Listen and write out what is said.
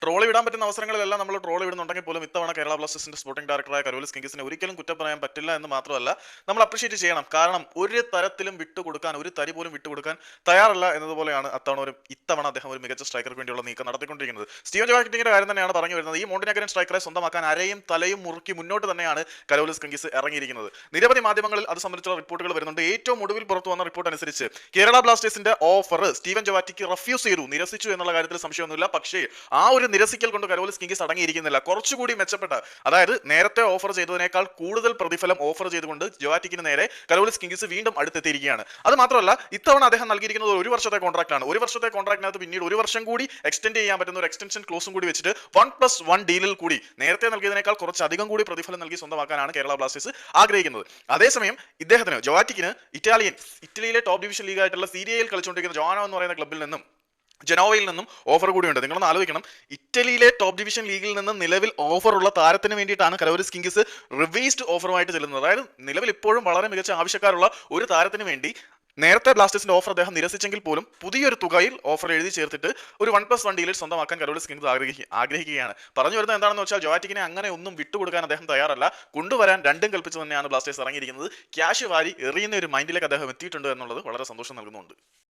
Troll വിടാൻ പറ്റുന്ന അവസരങ്ങളിലെല്ലാം നമ്മൾ ട്രോൾ വിടുന്നുണ്ടെങ്കിൽ പോലും ഇത്തവണ കേരള ബ്ലാസ്റ്റേഴ്സിന്റെ സ്പോർട്ടിംഗ് ഡയറക്ടറായ കരോലിസ് കിങ്കിസിനെ ഒരിക്കലും കുറ്റം പറയാൻ പറ്റില്ല എന്ന് മാത്രമല്ല നമ്മൾ അപ്രീഷിയേറ്റ് ചെയ്യണം. കാരണം ഒരു തരത്തിലും വിട്ടുകൊടുക്കാൻ, ഒരു തരി പോലും വിട്ടുകൊടുക്കാൻ തയ്യാറല്ല എന്നതുപോലെയാണ് ഇത്തവണ അദ്ദേഹം ഒരു മികച്ച സ്ട്രൈക്കർക്ക് വേണ്ടിയുള്ള നീക്കം നടത്തിക്കൊണ്ടിരിക്കുന്നത്. സ്റ്റീവൻ ജോവാറ്റിങ്ങിന്റെ കാര്യം തന്നെയാണ് പറഞ്ഞു വരുന്നത്. ഈ മോണ്ടിനാഗ്രൻ സ്ട്രൈക്കറെ സ്വന്തമാക്കാൻ അരയും തലയും മുറുക്കി മുന്നോട്ട് തന്നെയാണ് കരോലിസ് കിങ്കിസ് ഇറങ്ങിയിരിക്കുന്നത്. നിരവധി മാധ്യമങ്ങളിൽ അത് സംബന്ധിച്ചുള്ള റിപ്പോർട്ടുകൾ വരുന്നുണ്ട്. ഏറ്റവും ഒടുവിൽ പുറത്തു വന്ന റിപ്പോർട്ട് അനുസരിച്ച് കേരള ബ്ലാസ്റ്റേഴ്സിന്റെ ഓഫർ സ്റ്റീവൻ ജോവാറ്റിക്ക് റഫ്യൂസ് ചെയ്തു, നിരസിച്ചു എന്നുള്ള കാര്യത്തിൽ സംശയമൊന്നുമില്ല. പക്ഷേ ആ ഒരു നിരസിക്കൽ കൊണ്ട് കരോലിസ് കിങ്കിസ് അടങ്ങിയിരിക്കുന്നില്ല. കുറച്ചുകൂടി മെച്ചപ്പെട്ട, അതായത് നേരത്തെ ഓഫർ ചെയ്തതിനേക്കാൾ കൂടുതൽ പ്രതിഫലം ഓഫർ ചെയ്തുകൊണ്ട് ജോവാറ്റിക്കിന് നേരെ കരോലിസ് കിങ്കിസ് വീണ്ടും അടുത്തെത്തിയിരിക്കുകയാണ്. അത് മാത്രമല്ല, ഇത്തവണ അദ്ദേഹം നൽകിയിരിക്കുന്നത് ഒരു വർഷത്തെ കോൺട്രാക്ട് ആണ്. ഒരു വർഷത്തെ കോൺട്രാക്ടിനകത്ത് പിന്നീട് ഒരു വർഷം കൂടി എക്സ്റ്റെൻഡ് ചെയ്യാൻ പറ്റുന്ന ഒരു എക്സ്റ്റൻഷൻ ക്ലോസും കൂടി വെച്ചിട്ട് 1+1 ഡീലിൽ കൂടി നേരത്തെ നൽകിയതിനേക്കാൾ കുറച്ചധികം കൂടി പ്രതിഫലം നൽകി സ്വന്തമാക്കാനാണ് കേരള ബ്ലാസ്റ്റേഴ്സ് ആഗ്രഹിക്കുന്നത്. അതേസമയം ഇദ്ദേഹത്തിന്, ജോവാറ്റിക്കിന്, ഇറ്റലിയിലെ ടോപ്പ് ഡിവിഷൻ ലീഗായിട്ടുള്ള സീരിയയിൽ കളിച്ചുകൊണ്ടിരിക്കുന്ന ജോനോ എന്ന് പറയുന്ന ക്ലബ്ബിൽ നിന്നും ജനോവയിൽ നിന്നും ഓഫർ കൂടിയുണ്ട്. നിങ്ങളൊന്ന് ആലോചിക്കണം, ഇറ്റലിയിലെ ടോപ്പ് ഡിവിഷൻ ലീഗിൽ നിന്ന് നിലവിൽ ഓഫർ ഉള്ള താരത്തിന് വേണ്ടിയിട്ടാണ് കരോലിസ് കിങ്കിസ് റിവൈസ്ഡ് ഓഫറുമായിട്ട് ചെല്ലുന്നത്. അതായത് നിലവിൽ ഇപ്പോഴും വളരെ മികച്ച ആവശ്യക്കാരുള്ള ഒരു താരത്തിന് വേണ്ടി നേരത്തെ ബ്ലാസ്റ്റേഴ്സിന്റെ ഓഫർ അദ്ദേഹം നിരസിച്ചെങ്കിൽ പോലും പുതിയൊരു തുകയിൽ ഓഫർ എഴുതി ചേർത്തിട്ട് ഒരു 1+1 ഡീലിൽ സ്വന്തമാക്കാൻ കരോലിസ് കിങ്കിസ് ആഗ്രഹിക്കുകയാണ്. പറഞ്ഞു വരുന്നത് എന്താണെന്ന് വെച്ചാൽ ജോവാറ്റിക്കിനെ അങ്ങനെ ഒന്നും വിട്ടുകൊടുക്കാൻ അദ്ദേഹം തയ്യാറല്ല. കൊണ്ടുവരാൻ രണ്ടും കൽപ്പിച്ച് തന്നെയാണ് ബ്ലാസ്റ്റേഴ്സ് ഇറങ്ങിയിരിക്കുന്നത്. ക്യാഷ് വാരി എറിയുന്ന ഒരു മൈൻഡിലേക്ക് അദ്ദേഹം എത്തിയിട്ടുണ്ട് എന്നുള്ളത് വളരെ സന്തോഷം നൽകുന്നുണ്ട്.